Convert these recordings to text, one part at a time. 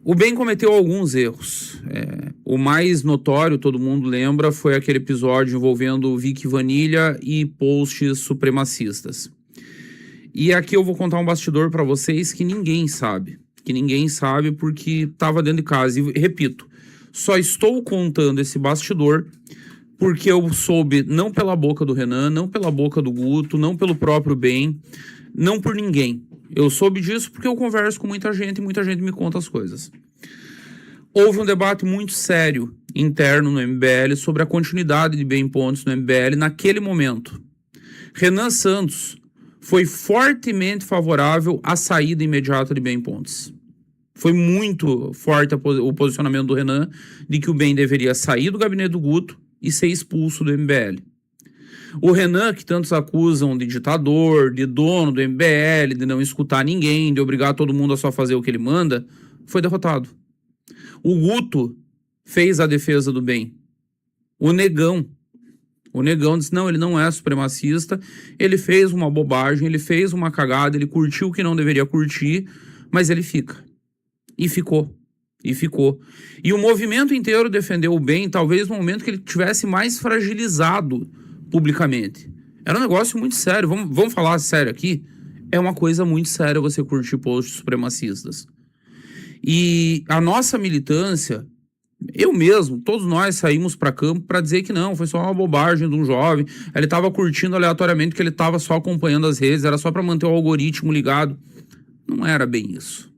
O Bem cometeu alguns erros. O mais notório, todo mundo lembra, foi aquele episódio envolvendo Vicky Vanilha e posts supremacistas. E aqui eu vou contar um bastidor para vocês que ninguém sabe. Que ninguém sabe porque estava dentro de casa. E repito, só estou contando esse bastidor porque eu soube, não pela boca do Renan, não pela boca do Guto, não pelo próprio Bem, não por ninguém. Eu soube disso porque eu converso com muita gente e muita gente me conta as coisas. Houve um debate muito sério interno no MBL sobre a continuidade de Bem Pontes no MBL naquele momento. Renan Santos foi fortemente favorável à saída imediata de Bem Pontes. Foi muito forte o posicionamento do Renan de que o Bem deveria sair do gabinete do Guto e ser expulso do MBL. O Renan, que tantos acusam de ditador, de dono do MBL, de não escutar ninguém, de obrigar todo mundo a só fazer o que ele manda, foi derrotado. O Guto fez a defesa do Bem. O Negão disse, não, ele não é supremacista, ele fez uma bobagem, ele fez uma cagada, ele curtiu o que não deveria curtir, mas ele fica. E ficou. E o movimento inteiro defendeu o Bem, talvez no momento que ele tivesse mais fragilizado publicamente. Era um negócio muito sério. Vamos falar sério aqui? É uma coisa muito séria você curtir posts supremacistas. E a nossa militância, eu mesmo, todos nós saímos para campo para dizer que não, foi só uma bobagem de um jovem, ele estava curtindo aleatoriamente, que ele estava só acompanhando as redes, era só para manter o algoritmo ligado. Não era bem isso.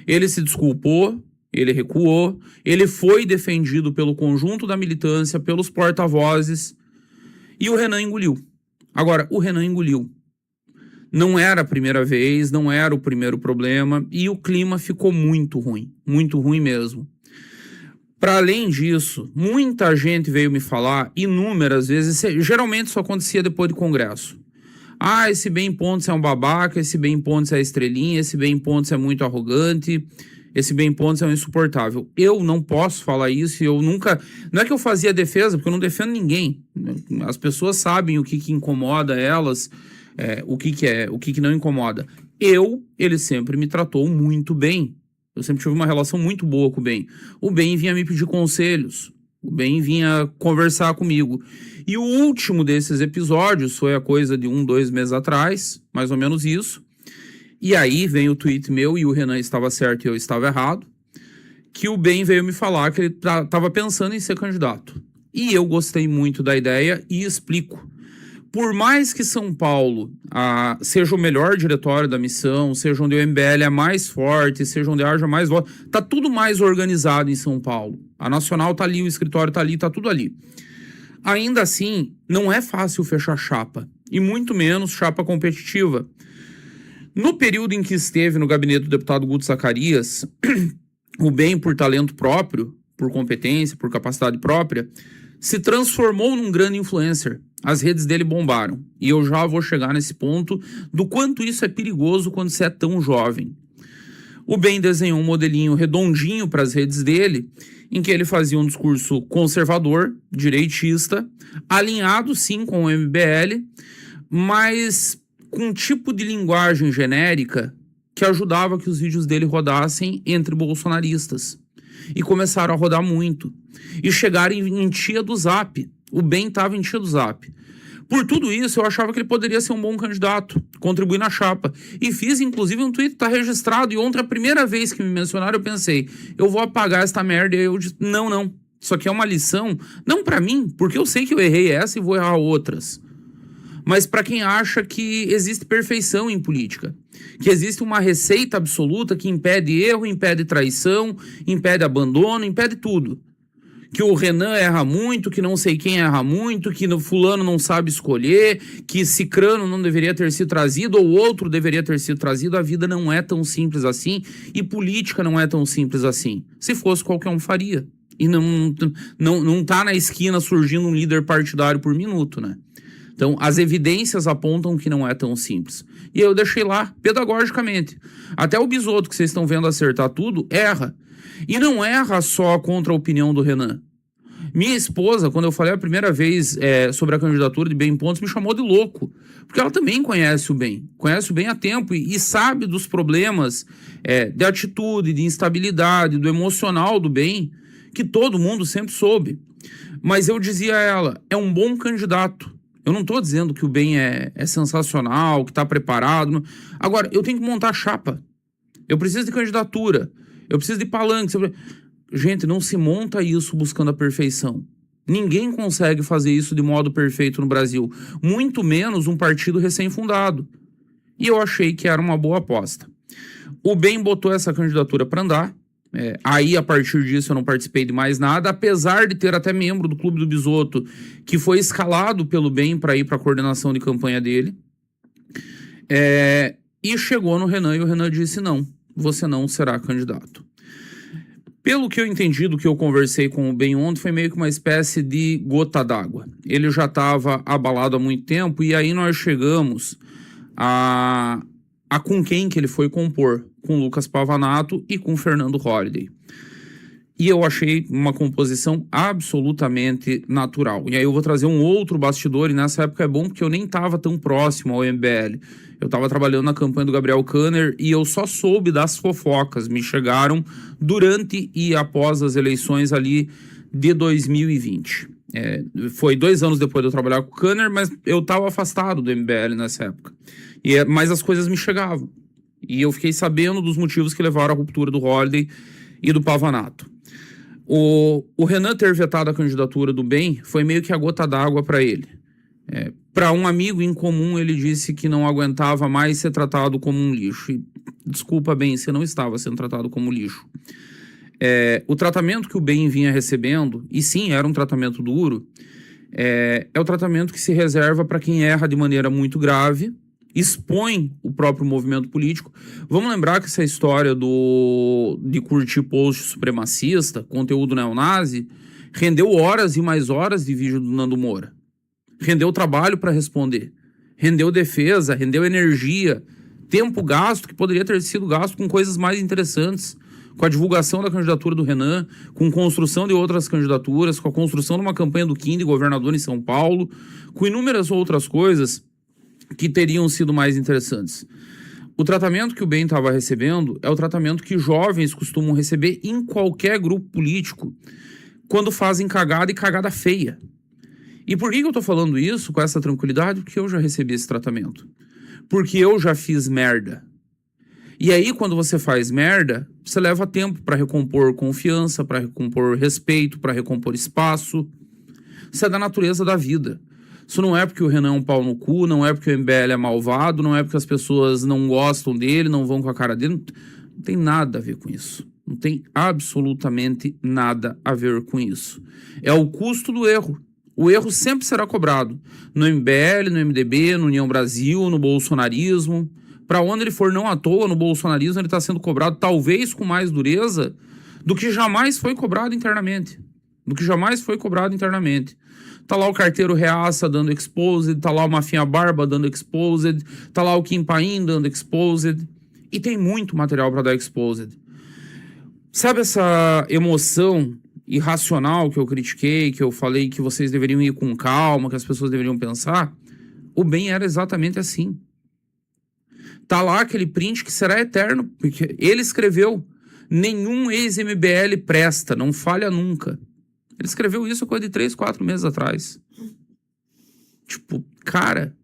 Ele se desculpou, ele recuou, ele foi defendido pelo conjunto da militância, pelos porta-vozes, e o Renan engoliu. Agora, o Renan engoliu. Não era a primeira vez, não era o primeiro problema, e o clima ficou muito ruim mesmo. Para além disso, muita gente veio me falar inúmeras vezes, geralmente isso acontecia depois do Congresso. Ah, esse Bem Pontes é um babaca, esse Bem Pontes é estrelinha, esse Bem Pontes é muito arrogante, esse Bem Pontes é um insuportável. Eu não posso falar isso, eu nunca... Não é que eu fazia defesa, porque eu não defendo ninguém. As pessoas sabem o que incomoda elas, o que não incomoda. Ele sempre me tratou muito bem. Eu sempre tive uma relação muito boa com o Bem. O Bem vinha me pedir conselhos. O Bem vinha conversar comigo. E o último desses episódios foi a coisa de 2 meses atrás, mais ou menos isso. E aí vem o tweet meu, e o Renan estava certo e eu estava errado, que o Bem veio me falar que ele estava pensando em ser candidato. E eu gostei muito da ideia e explico. Por mais que São Paulo seja o melhor diretório da missão, seja onde o MBL é mais forte, seja onde haja mais voto, tá tudo mais organizado em São Paulo. A Nacional tá ali, o escritório tá ali, tá tudo ali. Ainda assim, não é fácil fechar chapa, e muito menos chapa competitiva. No período em que esteve no gabinete do deputado Guto Zacarias, o Bem, por talento próprio, por competência, por capacidade própria, se transformou num grande influencer. As redes dele bombaram. E eu já vou chegar nesse ponto do quanto isso é perigoso quando você é tão jovem. O Bem desenhou um modelinho redondinho para as redes dele, em que ele fazia um discurso conservador, direitista, alinhado sim com o MBL, mas com um tipo de linguagem genérica que ajudava que os vídeos dele rodassem entre bolsonaristas. E começaram a rodar muito. E chegaram em tia do Zap. O Bem estava em tia do Zap. Por tudo isso, eu achava que ele poderia ser um bom candidato, contribuir na chapa. E fiz, inclusive, um tweet, tá registrado. E ontem, a primeira vez que me mencionaram, eu pensei, eu vou apagar esta merda. E eu disse, não. Isso aqui é uma lição, não para mim, porque eu sei que eu errei essa e vou errar outras. Mas para quem acha que existe perfeição em política. Que existe uma receita absoluta que impede erro, impede traição, impede abandono, impede tudo. Que o Renan erra muito, que não sei quem erra muito, que o fulano não sabe escolher, que Cicrano não deveria ter sido trazido ou outro deveria ter sido trazido. A vida não é tão simples assim e política não é tão simples assim. Se fosse, qualquer um faria. E não tá na esquina surgindo um líder partidário por minuto, né? Então, as evidências apontam que não é tão simples. E eu deixei lá, pedagogicamente. Até o Bisotto, que vocês estão vendo acertar tudo, erra. E não erra só contra a opinião do Renan. Minha esposa, quando eu falei a primeira vez sobre a candidatura de Bem Pontes, me chamou de louco. Porque ela também conhece o bem há tempo e sabe dos problemas de atitude, de instabilidade, do emocional do bem, que todo mundo sempre soube. Mas eu dizia a ela, é um bom candidato. Eu não estou dizendo que o bem é sensacional, que está preparado. Não. Agora, eu tenho que montar chapa. Eu preciso de candidatura. Eu preciso de palanque. Gente, não se monta isso buscando a perfeição. Ninguém consegue fazer isso de modo perfeito no Brasil. Muito menos um partido recém-fundado. E eu achei que era uma boa aposta. O BEM botou essa candidatura para andar. Aí, a partir disso, eu não participei de mais nada, apesar de ter até membro do Clube do Bisotto que foi escalado pelo BEM para ir para a coordenação de campanha dele. E chegou no Renan e o Renan disse, não, você não será candidato. Pelo que eu entendi do que eu conversei com o BEM ontem, foi meio que uma espécie de gota d'água. Ele já estava abalado há muito tempo e aí nós chegamos a com quem que ele foi compor, com Lucas Pavanato e com Fernando Holliday. E eu achei uma composição absolutamente natural. E aí eu vou trazer um outro bastidor, e nessa época é bom porque eu nem estava tão próximo ao MBL. Eu estava trabalhando na campanha do Gabriel Kanner e eu só soube das fofocas. Me chegaram durante e após as eleições ali de 2020. Foi 2 anos depois de eu trabalhar com o Kanner, mas eu estava afastado do MBL nessa época. Mas as coisas me chegavam. E eu fiquei sabendo dos motivos que levaram à ruptura do Holliday e do Pavanato. O Renan ter vetado a candidatura do BEM foi meio que a gota d'água para ele. Para um amigo em comum, ele disse que não aguentava mais ser tratado como um lixo. E, desculpa, BEM, você não estava sendo tratado como lixo. O tratamento que o BEM vinha recebendo, e sim, era um tratamento duro, é o tratamento que se reserva para quem erra de maneira muito grave, expõe o próprio movimento político. Vamos lembrar que essa história de curtir post supremacista, conteúdo neonazi, rendeu horas e mais horas de vídeo do Nando Moura. Rendeu trabalho para responder. Rendeu defesa, rendeu energia, tempo gasto que poderia ter sido gasto com coisas mais interessantes, com a divulgação da candidatura do Renan, com construção de outras candidaturas, com a construção de uma campanha do Kim de governador em São Paulo, com inúmeras outras coisas que teriam sido mais interessantes. O tratamento que o BEM estava recebendo é o tratamento que jovens costumam receber em qualquer grupo político quando fazem cagada e cagada feia. E por que eu estou falando isso com essa tranquilidade? Porque eu já recebi esse tratamento. Porque eu já fiz merda. E aí, quando você faz merda, você leva tempo para recompor confiança, para recompor respeito, para recompor espaço. Isso é da natureza da vida. Isso não é porque o Renan é um pau no cu, não é porque o MBL é malvado, não é porque as pessoas não gostam dele, não vão com a cara dele. Não tem nada a ver com isso. Não tem absolutamente nada a ver com isso. É o custo do erro. O erro sempre será cobrado. No MBL, no MDB, no União Brasil, no bolsonarismo. Para onde ele for, não à toa, no bolsonarismo ele está sendo cobrado talvez com mais dureza do que jamais foi cobrado internamente. Tá lá o carteiro Reaça dando exposed, tá lá o Mafinha Barba dando exposed, tá lá o Kim Paim dando exposed. E tem muito material para dar exposed. Sabe essa emoção irracional que eu critiquei, que eu falei que vocês deveriam ir com calma, que as pessoas deveriam pensar? O BEM era exatamente assim. Tá lá aquele print que será eterno, porque ele escreveu, nenhum ex-MBL presta, não falha nunca. Ele escreveu isso há coisa de 3, 4 meses atrás. Tipo, cara,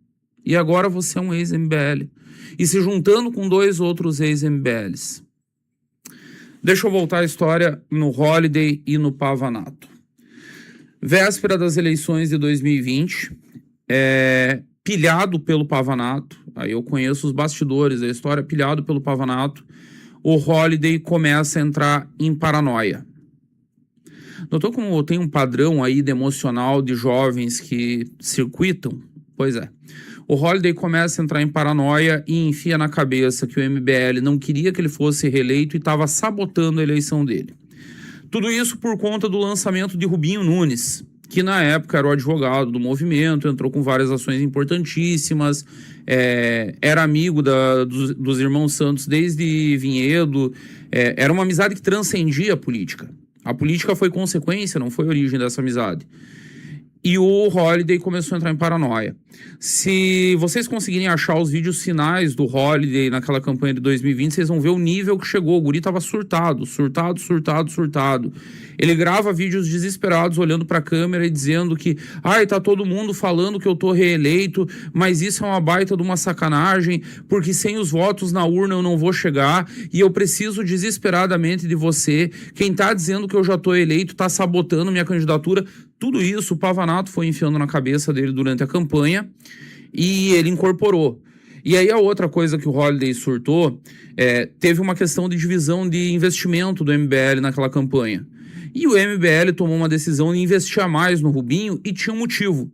e agora você é um ex-MBL. E se juntando com 2 outros ex-MBLs. Deixa eu voltar a história no Holliday e no Pavanato. Véspera das eleições de 2020, pilhado pelo Pavanato, aí eu conheço os bastidores da história, pilhado pelo Pavanato, o Holliday começa a entrar em paranoia. Notou como tem um padrão aí de emocional de jovens que circuitam? Pois é. O Holliday começa a entrar em paranoia e enfia na cabeça que o MBL não queria que ele fosse reeleito e estava sabotando a eleição dele. Tudo isso por conta do lançamento de Rubinho Nunes, que na época era o advogado do movimento, entrou com várias ações importantíssimas, era amigo dos irmãos Santos desde Vinhedo, era uma amizade que transcendia a política. A política foi consequência, não foi origem dessa amizade. E o Holiday começou a entrar em paranoia. Se vocês conseguirem achar os vídeos finais do Holiday naquela campanha de 2020, vocês vão ver o nível que chegou. O guri tava surtado. Ele grava vídeos desesperados, olhando pra câmera e dizendo que ai, tá todo mundo falando que eu tô reeleito, mas isso é uma baita de uma sacanagem, porque sem os votos na urna eu não vou chegar, e eu preciso desesperadamente de você. Quem tá dizendo que eu já tô eleito tá sabotando minha candidatura. Tudo isso o Pavanato foi enfiando na cabeça dele durante a campanha e ele incorporou. E aí a outra coisa que o Holiday surtou, teve uma questão de divisão de investimento do MBL naquela campanha. E o MBL tomou uma decisão de investir mais no Rubinho e tinha um motivo.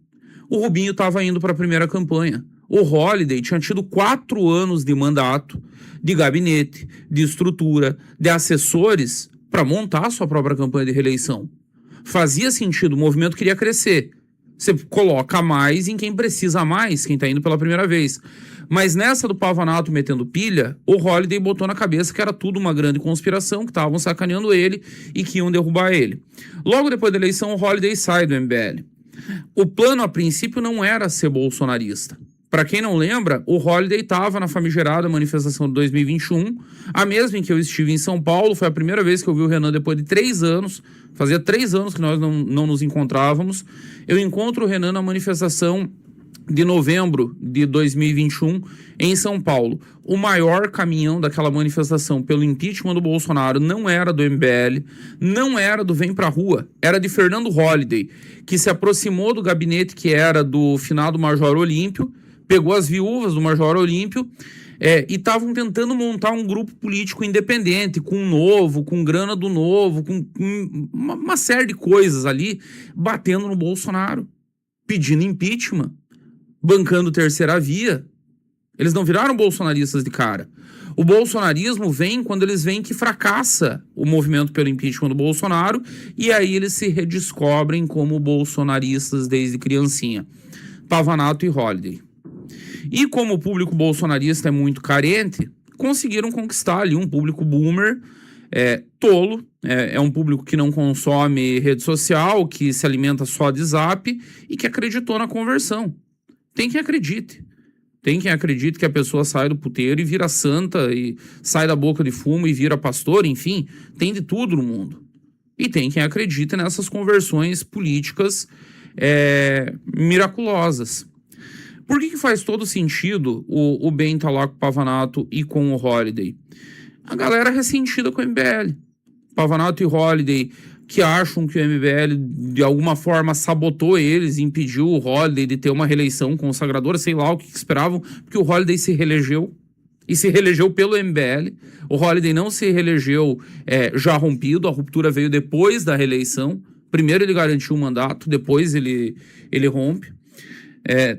O Rubinho estava indo para a primeira campanha. O Holiday tinha tido 4 anos de mandato, de gabinete, de estrutura, de assessores para montar a sua própria campanha de reeleição. Fazia sentido, o movimento queria crescer. Você coloca mais em quem precisa mais, quem tá indo pela primeira vez. Mas nessa do Pavanato metendo pilha, o Holiday botou na cabeça que era tudo uma grande conspiração, que estavam sacaneando ele e que iam derrubar ele. Logo depois da eleição, o Holiday sai do MBL. O plano, a princípio, não era ser bolsonarista. Para quem não lembra, o Holiday estava na famigerada manifestação de 2021, a mesma em que eu estive em São Paulo. Foi a primeira vez que eu vi o Renan depois de 3 anos. Fazia 3 anos que nós não nos encontrávamos. Eu encontro o Renan na manifestação de novembro de 2021 em São Paulo. O maior caminhão daquela manifestação pelo impeachment do Bolsonaro não era do MBL, não era do Vem Pra Rua, era de Fernando Holiday, que se aproximou do gabinete que era do finado Major Olímpio, pegou as viúvas do Major Olímpio e estavam tentando montar um grupo político independente, com o Novo, com grana do Novo, com uma série de coisas ali, batendo no Bolsonaro, pedindo impeachment, bancando terceira via. Eles não viraram bolsonaristas de cara. O bolsonarismo vem quando eles veem que fracassa o movimento pelo impeachment do Bolsonaro, e aí eles se redescobrem como bolsonaristas desde criancinha. Pavanato e Holiday. E como o público bolsonarista é muito carente, conseguiram conquistar ali um público boomer, tolo, é um público que não consome rede social, que se alimenta só de zap e que acreditou na conversão. Tem quem acredite. Tem quem acredite que a pessoa sai do puteiro e vira santa, e sai da boca de fumo e vira pastor, enfim, tem de tudo no mundo. E tem quem acredite nessas conversões políticas miraculosas. Por que faz todo sentido o Ben estar lá com o Pavanato e com o Holiday? A galera ressentida com o MBL. Pavanato e Holiday, que acham que o MBL de alguma forma sabotou eles, impediu o Holiday de ter uma reeleição consagradora, sei lá o que esperavam, porque o Holiday se reelegeu, e se reelegeu pelo MBL. O Holiday não se reelegeu já rompido, a ruptura veio depois da reeleição. Primeiro ele garantiu o mandato, depois ele rompe.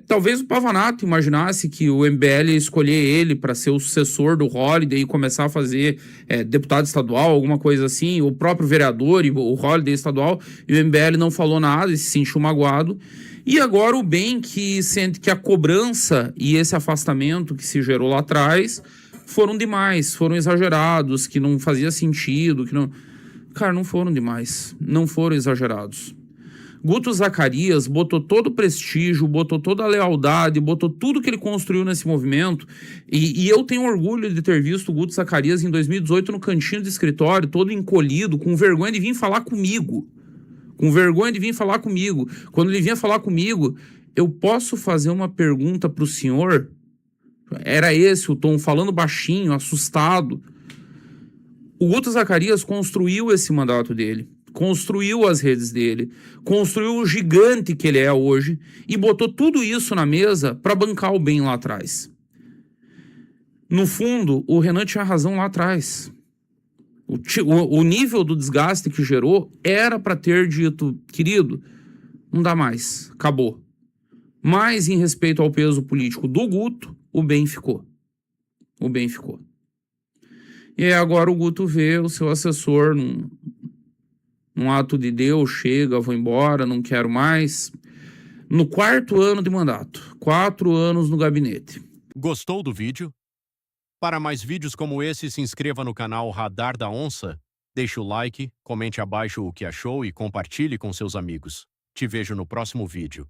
Talvez o Pavanato imaginasse que o MBL ia escolher ele para ser o sucessor do Holiday e começar a fazer deputado estadual, alguma coisa assim, o próprio vereador e o Holiday estadual, e o MBL não falou nada e se sentiu magoado. E agora o Ben, que sente que a cobrança e esse afastamento que se gerou lá atrás foram demais, foram exagerados, que não fazia sentido, que não... Cara, não foram demais, não foram exagerados. Guto Zacarias botou todo o prestígio, botou toda a lealdade, botou tudo que ele construiu nesse movimento, e eu tenho orgulho de ter visto o Guto Zacarias em 2018 no cantinho de escritório, todo encolhido, com vergonha de vir falar comigo. Quando ele vinha falar comigo, eu posso fazer uma pergunta para o senhor? Era esse o tom, falando baixinho, assustado. O Guto Zacarias construiu esse mandato dele, construiu as redes dele, construiu o gigante que ele é hoje e botou tudo isso na mesa para bancar o Ben lá atrás. No fundo, o Renan tinha razão lá atrás. O nível do desgaste que gerou era para ter dito, querido, não dá mais, acabou. Mas em respeito ao peso político do Guto, o Ben ficou. E aí agora o Guto vê o seu assessor num ato de Deus, chega, vou embora, não quero mais. No 4º ano de mandato, 4 anos no gabinete. Gostou do vídeo? Para mais vídeos como esse, se inscreva no canal Radar da Onça, deixe o like, comente abaixo o que achou e compartilhe com seus amigos. Te vejo no próximo vídeo.